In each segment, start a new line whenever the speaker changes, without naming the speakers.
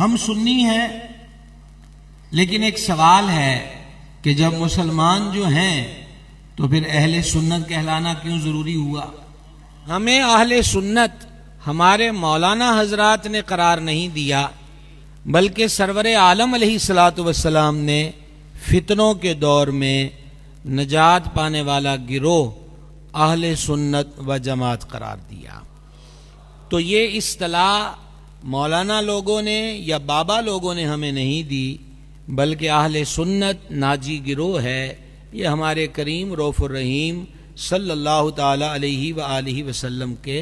ہم سنی ہیں، لیکن ایک سوال ہے کہ جب مسلمان جو ہیں تو پھر اہل سنت کہلانا کیوں ضروری ہوا؟ ہمیں اہل سنت ہمارے مولانا حضرات نے قرار نہیں دیا، بلکہ سرور عالم علیہ الصلوۃ والسلام نے فتنوں کے دور میں نجات پانے والا گروہ اہل سنت و جماعت قرار دیا۔ تو یہ اصطلاح مولانا لوگوں نے یا بابا لوگوں نے ہمیں نہیں دی، بلکہ اہل سنت ناجی گروہ ہے۔ یہ ہمارے کریم رؤوف الرحیم صلی اللہ تعالی علیہ وآلہ وسلم کے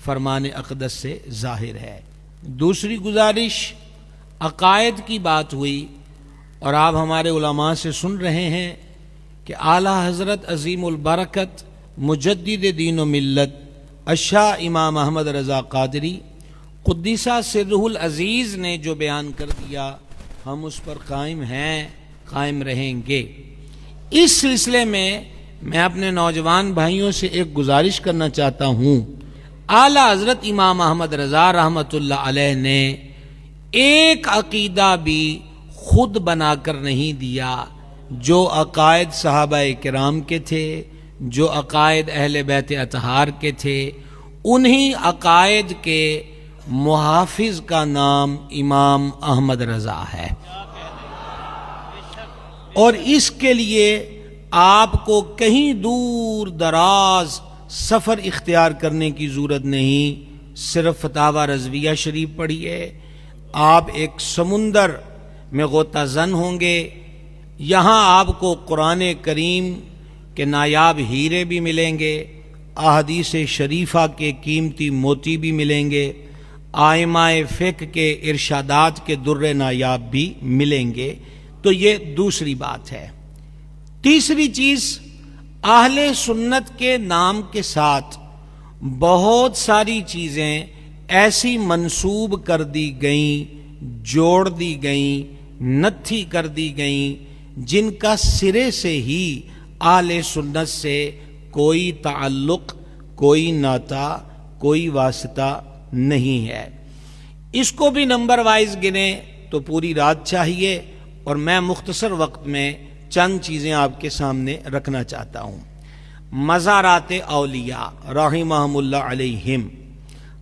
فرمان اقدس سے ظاہر ہے۔ دوسری گزارش، عقائد کی بات ہوئی اور آپ ہمارے علماء سے سن رہے ہیں کہ اعلیٰ حضرت عظیم البرکت مجدد دین و ملت الشاہ امام احمد رضا قادری قدسہ سرہ العزیز نے جو بیان کر دیا، ہم اس پر قائم ہیں، قائم رہیں گے۔ اس سلسلے میں میں اپنے نوجوان بھائیوں سے ایک گزارش کرنا چاہتا ہوں۔ اعلیٰ حضرت امام احمد رضا رحمۃ اللہ علیہ نے ایک عقیدہ بھی خود بنا کر نہیں دیا، جو عقائد صحابہ کرام کے تھے، جو عقائد اہل بیت اطہار کے تھے، انہی عقائد کے محافظ کا نام امام احمد رضا ہے۔ اور اس کے لیے آپ کو کہیں دور دراز سفر اختیار کرنے کی ضرورت نہیں، صرف فتاوی رضویہ شریف پڑھیے، آپ ایک سمندر میں غوطہ زن ہوں گے۔ یہاں آپ کو قرآن کریم کے نایاب ہیرے بھی ملیں گے، احادیث شریفہ کے قیمتی موتی بھی ملیں گے، ائمہ فقہ کے ارشادات کے در نایاب بھی ملیں گے۔ تو یہ دوسری بات ہے۔ تیسری چیز، اہل سنت کے نام کے ساتھ بہت ساری چیزیں ایسی منسوب کر دی گئیں، جوڑ دی گئیں، نتھی کر دی گئیں، جن کا سرے سے ہی اہل سنت سے کوئی تعلق، کوئی ناتا، کوئی واسطہ نہیں ہے۔ اس کو بھی نمبر وائز گنے تو پوری رات چاہیے، اور میں مختصر وقت میں چند چیزیں آپ کے سامنے رکھنا چاہتا ہوں۔ مزارات اولیاء رحمہم اللہ علیہم،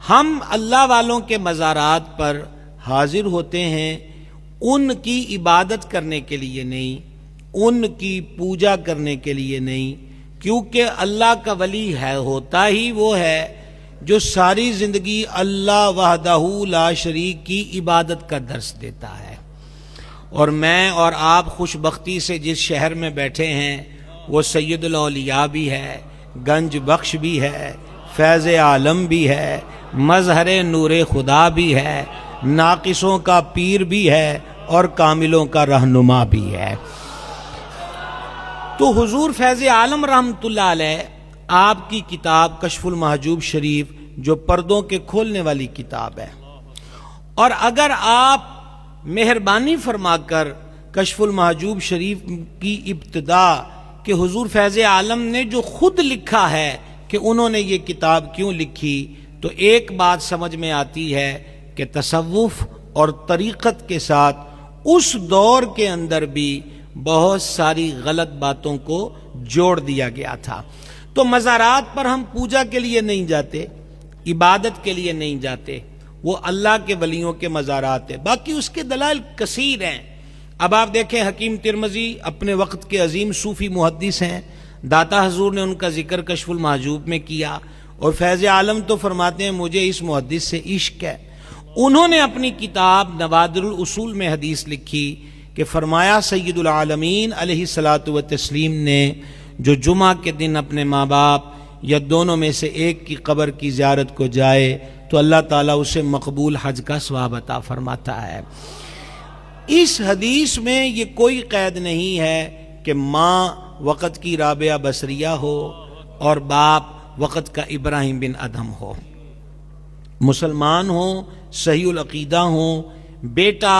ہم اللہ والوں کے مزارات پر حاضر ہوتے ہیں، ان کی عبادت کرنے کے لیے نہیں، ان کی پوجا کرنے کے لیے نہیں، کیونکہ اللہ کا ولی ہے، ہوتا ہی وہ ہے جو ساری زندگی اللہ وحدہ لا شریک کی عبادت کا درس دیتا ہے۔ اور میں اور آپ خوش بختی سے جس شہر میں بیٹھے ہیں، وہ سید الاولیاء بھی ہے، گنج بخش بھی ہے، فیض عالم بھی ہے، مظہر نور خدا بھی ہے، ناقصوں کا پیر بھی ہے، اور کاملوں کا رہنما بھی ہے۔ تو حضور فیض عالم رحمۃ اللہ علیہ، آپ کی کتاب کشف المحجوب شریف جو پردوں کے کھولنے والی کتاب ہے، اور اگر آپ مہربانی فرما کر کشف المحجوب شریف کی ابتدا کہ حضور فیض عالم نے جو خود لکھا ہے کہ انہوں نے یہ کتاب کیوں لکھی، تو ایک بات سمجھ میں آتی ہے کہ تصوف اور طریقت کے ساتھ اس دور کے اندر بھی بہت ساری غلط باتوں کو جوڑ دیا گیا تھا۔ تو مزارات پر ہم پوجا کے لیے نہیں جاتے، عبادت کے لیے نہیں جاتے، وہ اللہ کے ولیوں کے مزارات ہیں۔ باقی اس کے دلائل کثیر ہیں۔ اب آپ دیکھیں، حکیم ترمذی اپنے وقت کے عظیم صوفی محدث ہیں، داتا حضور نے ان کا ذکر کشف المحجوب میں کیا، اور فیض عالم تو فرماتے ہیں مجھے اس محدث سے عشق ہے۔ انہوں نے اپنی کتاب نوادر الاصول میں حدیث لکھی کہ فرمایا سید العالمین علیہ الصلاۃ والتسلیم نے جو جمعہ کے دن اپنے ماں باپ یا دونوں میں سے ایک کی قبر کی زیارت کو جائے تو اللہ تعالیٰ اسے مقبول حج کا ثواب عطا فرماتا ہے۔ اس حدیث میں یہ کوئی قید نہیں ہے کہ ماں وقت کی رابعہ بصریہ ہو اور باپ وقت کا ابراہیم بن ادہم ہو، مسلمان ہوں، صحیح العقیدہ ہوں، بیٹا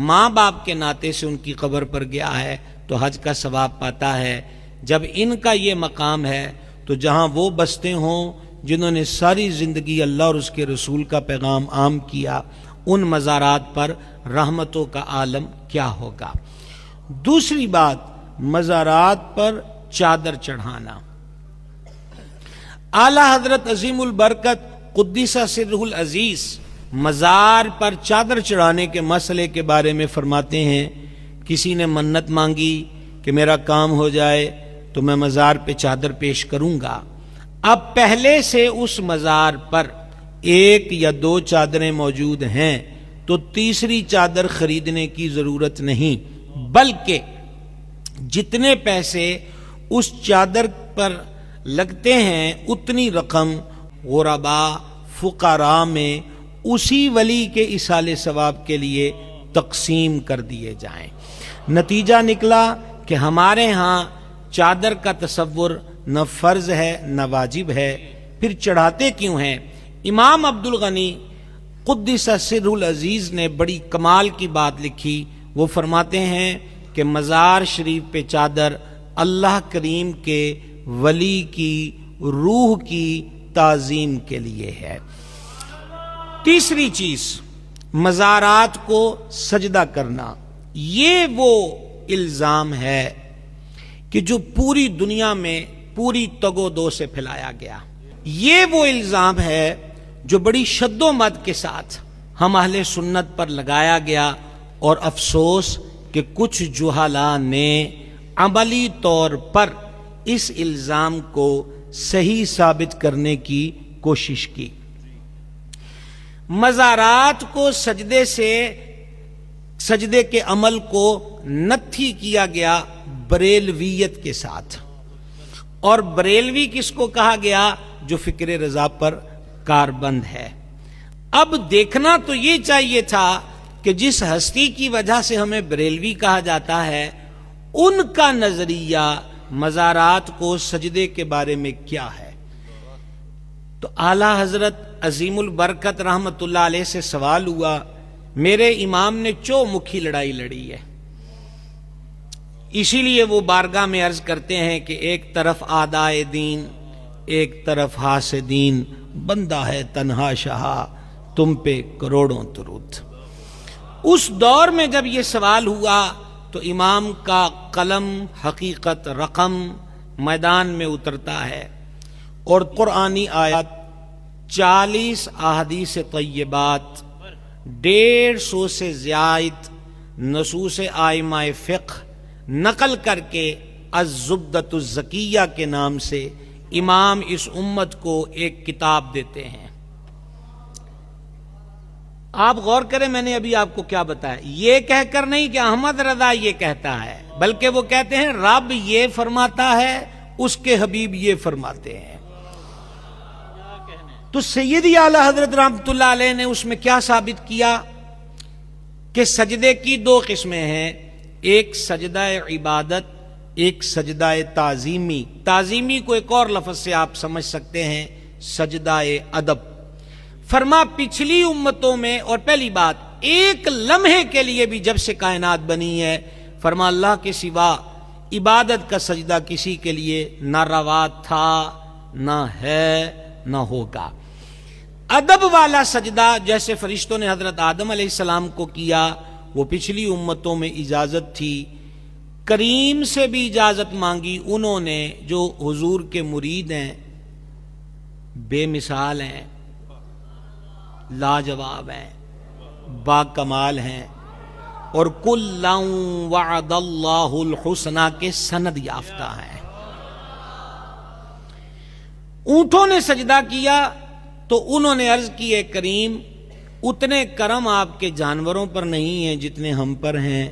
ماں باپ کے ناطے سے ان کی قبر پر گیا ہے تو حج کا ثواب پاتا ہے۔ جب ان کا یہ مقام ہے تو جہاں وہ بستے ہوں جنہوں نے ساری زندگی اللہ اور اس کے رسول کا پیغام عام کیا، ان مزارات پر رحمتوں کا عالم کیا ہوگا۔ دوسری بات، مزارات پر چادر چڑھانا۔ اعلی حضرت عظیم البرکت قدس سرہ العزیز مزار پر چادر چڑھانے کے مسئلے کے بارے میں فرماتے ہیں، کسی نے منت مانگی کہ میرا کام ہو جائے تو میں مزار پہ چادر پیش کروں گا۔ اب پہلے سے اس مزار پر ایک یا دو چادریں موجود ہیں تو تیسری چادر خریدنے کی ضرورت نہیں، بلکہ جتنے پیسے اس چادر پر لگتے ہیں اتنی رقم غرباء فقراء میں اسی ولی کے ایصال ثواب کے لیے تقسیم کر دیے جائیں۔ نتیجہ نکلا کہ ہمارے ہاں چادر کا تصور نہ فرض ہے نہ واجب ہے، پھر چڑھاتے کیوں ہیں؟ امام عبد الغنی قدس سرہ العزیز نے بڑی کمال کی بات لکھی، وہ فرماتے ہیں کہ مزار شریف پہ چادر اللہ کریم کے ولی کی روح کی تعظیم کے لیے ہے۔ تیسری چیز، مزارات کو سجدہ کرنا۔ یہ وہ الزام ہے کہ جو پوری دنیا میں پوری تگ و دو سے پھیلایا گیا، یہ وہ الزام ہے جو بڑی شد و مد کے ساتھ ہم اہل سنت پر لگایا گیا، اور افسوس کہ کچھ جہلاء نے عملی طور پر اس الزام کو صحیح ثابت کرنے کی کوشش کی۔ مزارات کو سجدے کے عمل کو نتھی کیا گیا بریلویت کے ساتھ، اور بریلوی کس کو کہا گیا؟ جو فکر رضا پر کاربند ہے۔ اب دیکھنا تو یہ چاہیے تھا کہ جس ہستی کی وجہ سے ہمیں بریلوی کہا جاتا ہے، ان کا نظریہ مزارات کو سجدے کے بارے میں کیا ہے۔ تو اعلی حضرت عظیم البرکت رحمت اللہ علیہ سے سوال ہوا، میرے امام نے چو مکھی لڑائی لڑی ہے، اسی لیے وہ بارگاہ میں عرض کرتے ہیں کہ ایک طرف آدائے دین، ایک طرف حاسدین، بندہ ہے تنہا شہا، تم پہ کروڑوں درود۔ اس دور میں جب یہ سوال ہوا تو امام کا قلم حقیقت رقم میدان میں اترتا ہے، اور قرآنی آیات 40 احادیث طیبات، 150 سے زائد نصوص ائمہ فقہ نقل کر کے الزبدۃ الزکیہ کے نام سے امام اس امت کو ایک کتاب دیتے ہیں۔ آپ غور کریں، میں نے ابھی آپ کو کیا بتایا، یہ کہہ کر نہیں کہ احمد رضا یہ کہتا ہے، بلکہ وہ کہتے ہیں رب یہ فرماتا ہے، اس کے حبیب یہ فرماتے ہیں۔ تو سیدی اعلی حضرت رحمت اللہ علیہ نے اس میں کیا ثابت کیا کہ سجدے کی دو قسمیں ہیں، ایک سجدہ عبادت، ایک سجدہ تعظیمی۔ تعظیمی کو ایک اور لفظ سے آپ سمجھ سکتے ہیں، سجدہ ادب۔ فرما پچھلی امتوں میں، اور پہلی بات ایک لمحے کے لیے بھی جب سے کائنات بنی ہے، فرما اللہ کے سوا عبادت کا سجدہ کسی کے لیے نہ روا تھا، نہ ہے، نہ ہوگا۔ ادب والا سجدہ جیسے فرشتوں نے حضرت آدم علیہ السلام کو کیا، وہ پچھلی امتوں میں اجازت تھی۔ کریم سے بھی اجازت مانگی انہوں نے جو حضور کے مرید ہیں، بے مثال ہیں، لاجواب ہیں، با کمال ہیں، اور کُلًّا وعد اللہ الحسنی کے سند یافتہ ہیں۔ اونٹوں نے سجدہ کیا تو انہوں نے عرض کی، اے کریم اتنے کرم آپ کے جانوروں پر نہیں ہیں جتنے ہم پر ہیں،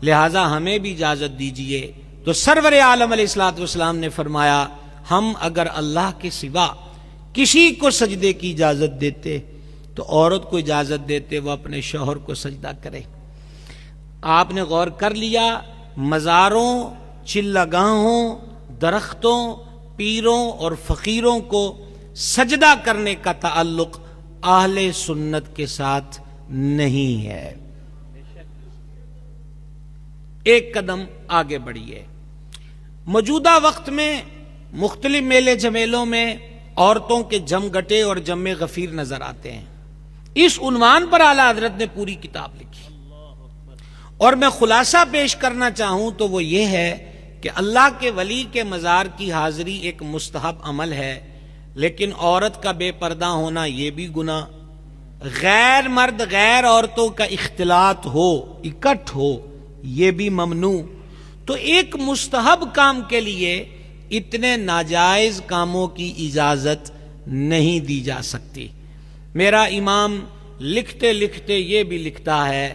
لہٰذا ہمیں بھی اجازت دیجئے۔ تو سرور عالم علیہ الصلوۃ والسلام نے فرمایا، ہم اگر اللہ کے سوا کسی کو سجدے کی اجازت دیتے تو عورت کو اجازت دیتے وہ اپنے شوہر کو سجدہ کرے۔ آپ نے غور کر لیا، مزاروں، چلگاہوں، درختوں، پیروں اور فقیروں کو سجدہ کرنے کا تعلق اہل سنت کے ساتھ نہیں ہے۔ ایک قدم آگے بڑھیے۔ موجودہ وقت میں مختلف میلے جمیلوں میں عورتوں کے جم گٹے اور جم غفیر نظر آتے ہیں۔ اس عنوان پر اعلی حضرت نے پوری کتاب لکھی. اور میں خلاصہ پیش کرنا چاہوں تو وہ یہ ہے کہ اللہ کے ولی کے مزار کی حاضری ایک مستحب عمل ہے، لیکن عورت کا بے پردہ ہونا یہ بھی گناہ، غیر مرد غیر عورتوں کا اختلاط ہو، اکٹھ ہو، یہ بھی ممنوع. تو ایک مستحب کام کے لیے اتنے ناجائز کاموں کی اجازت نہیں دی جا سکتی. میرا امام لکھتے لکھتے یہ بھی لکھتا ہے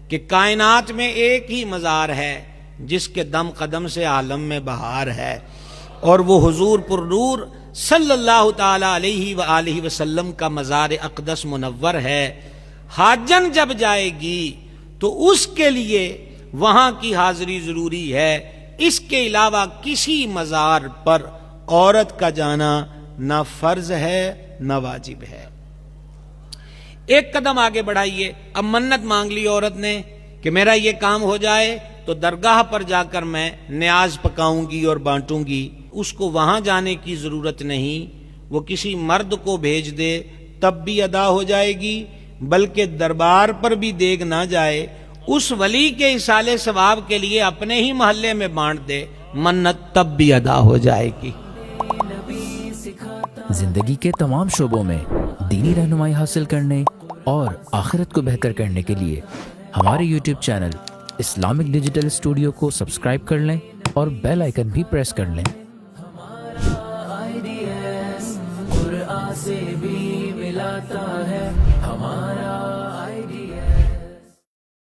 کہ کائنات میں ایک ہی مزار ہے جس کے دم قدم سے عالم میں بہار ہے، اور وہ حضور پر نور صلی اللہ تعالی علیہ وآلہ وسلم کا مزار اقدس منور ہے. حاجن جب جائے گی تو اس کے لیے وہاں کی حاضری ضروری ہے. اس کے علاوہ کسی مزار پر عورت کا جانا نہ فرض ہے نہ واجب ہے. ایک قدم آگے بڑھائیے. اب منت مانگ لی عورت نے کہ میرا یہ کام ہو جائے تو درگاہ پر جا کر میں نیاز پکاؤں گی اور بانٹوں گی. اس کو وہاں جانے کی ضرورت نہیں، وہ کسی مرد کو بھیج دے تب بھی ادا ہو جائے گی، بلکہ دربار پر بھی دیگ نہ جائے، اس ولی کے ایصال ثواب کے لیے اپنے ہی محلے میں بانٹ دے، منت تب بھی ادا ہو جائے گی.
زندگی کے تمام شعبوں میں دینی رہنمائی حاصل کرنے اور آخرت کو بہتر کرنے کے لیے ہمارے YouTube channel Islamic digital studio کو سبسکرائب کر لیں اور بیل آئیکن بھی پریس کر لیں. قرآن سے بھی ملاتا ہے